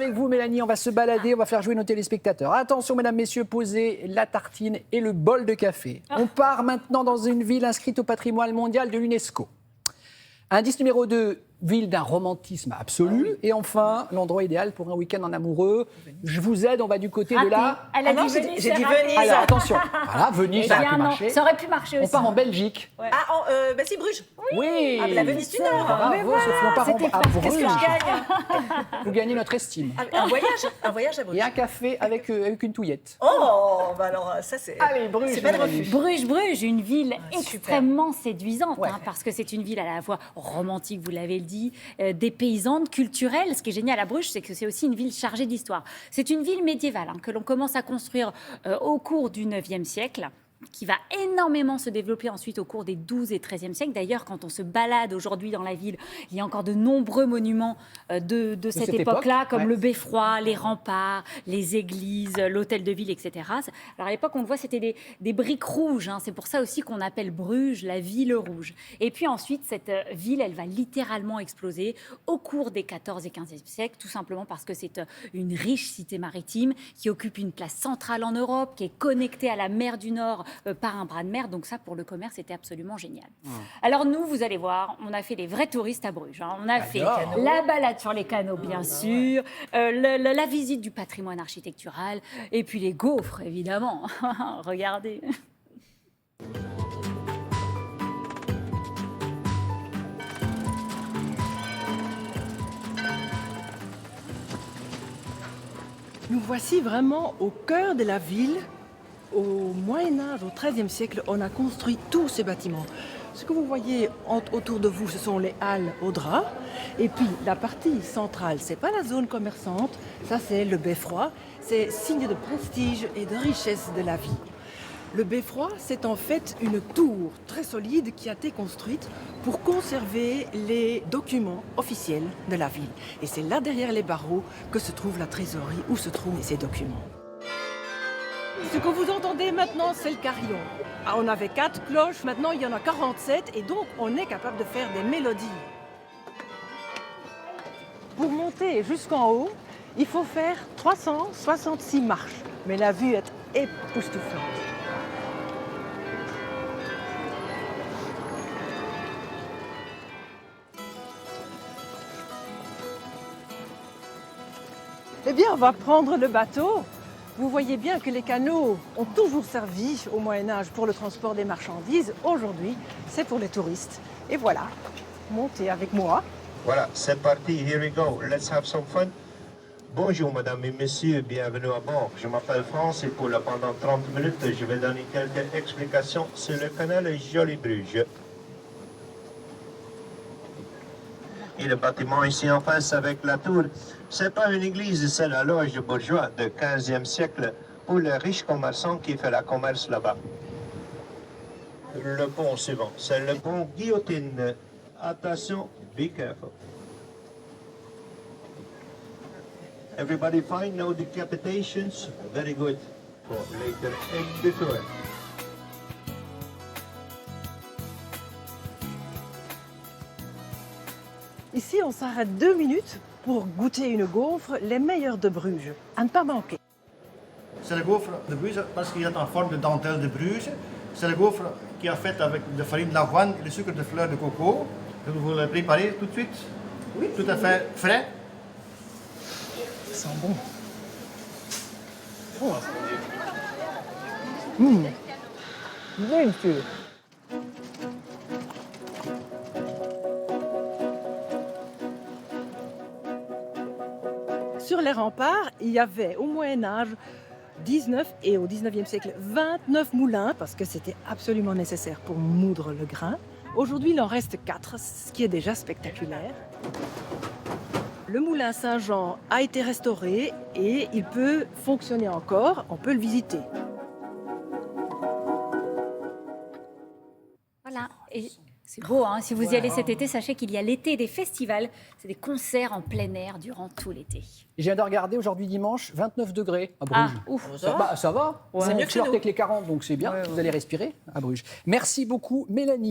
avec vous, Mélanie. On va se balader, on va faire jouer nos téléspectateurs. Attention, mesdames, messieurs, posez la tartine et le bol de café. On part maintenant dans une ville inscrite au patrimoine mondial de l'UNESCO. Indice numéro 2, ville d'un romantisme absolu. Et enfin, l'endroit idéal pour un week-end en amoureux. Je vous aide, on va du côté de la... Elle a dit Venise. J'ai dit Venise. Alors, attention. Voilà, Venise, ça aurait pu marcher. Ça aurait pu marcher aussi. On part en Belgique. Ouais. C'est Bruges. Oui. La Venise du Nord. Bravo, Sophie, on part à Bruges. Qu'est-ce que je gagne? Vous gagnez notre estime. Un voyage à Bruges. Et un café avec une touillette. Oh, bah alors ça c'est... Allez, Bruges. C'est pas de refus. Bruges, une ville extrêmement séduisante, Ouais. parce que c'est une ville à la fois romantique, vous l'avez dit, dépaysante, culturelle. Ce qui est génial à Bruges, c'est que c'est aussi une ville chargée d'histoire. C'est une ville médiévale que l'on commence à construire au cours du 9e siècle, qui va énormément se développer ensuite au cours des 12 et 13e siècles. D'ailleurs, quand on se balade aujourd'hui dans la ville, il y a encore de nombreux monuments de cette époque-là, comme le beffroi, les remparts, les églises, l'hôtel de ville, etc. Alors à l'époque, on le voit, c'était des briques rouges. C'est pour ça aussi qu'on appelle Bruges la ville rouge. Et puis ensuite, cette ville, elle va littéralement exploser au cours des 14 et 15e siècles, tout simplement parce que c'est une riche cité maritime qui occupe une place centrale en Europe, qui est connectée à la mer du Nord par un bras de mer. Donc ça, pour le commerce, c'était absolument génial. Alors nous, vous allez voir, on a fait les vrais touristes à Bruges. On a fait la balade sur les canaux, bien sûr, la visite du patrimoine architectural, et puis les gaufres, évidemment. Regardez. Nous voici vraiment au cœur de la ville. Au Moyen-Âge, au XIIIe siècle, on a construit tous ces bâtiments. Ce que vous voyez autour de vous, ce sont les halles aux draps. Et puis la partie centrale, c'est pas la zone commerçante, ça c'est le beffroi. C'est signe de prestige et de richesse de la vie. Le beffroi, c'est en fait une tour très solide qui a été construite pour conserver les documents officiels de la ville. Et c'est là, derrière les barreaux, que se trouve la trésorerie, où se trouvent ces documents. Ce que vous entendez maintenant, c'est le carillon. On avait 4 cloches, maintenant il y en a 47 et donc on est capable de faire des mélodies. Pour monter jusqu'en haut, il faut faire 366 marches, mais la vue est époustouflante. Eh bien, on va prendre le bateau. Vous voyez bien que les canaux ont toujours servi au Moyen-Âge pour le transport des marchandises. Aujourd'hui, c'est pour les touristes. Et voilà, montez avec moi. Voilà, c'est parti, here we go, let's have some fun. Bonjour mesdames et messieurs, bienvenue à bord. Je m'appelle France et pendant 30 minutes, je vais donner quelques explications sur le canal Joli-Bruges. Et le bâtiment ici en face avec la tour, c'est pas une église, c'est la loge bourgeois du 15e siècle pour les riches commerçants qui fait la commerce là-bas. Le pont suivant, c'est le pont Guillotine. Attention, be careful. Everybody fine? No decapitations? Very good. For later in the tour. Ici, on s'arrête 2 minutes pour goûter une gaufre, les meilleures de Bruges, à ne pas manquer. C'est le gaufre de Bruges parce qu'il est en forme de dentelle de Bruges. C'est le gaufre qui est fait avec de farine d'avoine et le sucre de fleur de coco. Je vais vous le préparer tout de suite. Oui. Tout à fait frais. Ça sent bon. Bien sûr. Sur les remparts, il y avait au Moyen-Âge 19 et au 19e siècle 29 moulins parce que c'était absolument nécessaire pour moudre le grain. Aujourd'hui, il en reste 4, ce qui est déjà spectaculaire. Le moulin Saint-Jean a été restauré et il peut fonctionner encore, on peut le visiter. Voilà. Et c'est beau, si vous y allez cet été, sachez qu'il y a l'été des festivals. C'est des concerts en plein air durant tout l'été. Je viens de regarder aujourd'hui dimanche, 29 degrés à Bruges. Ouf. Ça va. C'est mieux que chez nous. avec les 40, donc c'est bien. Vous allez respirer à Bruges. Merci beaucoup, Mélanie.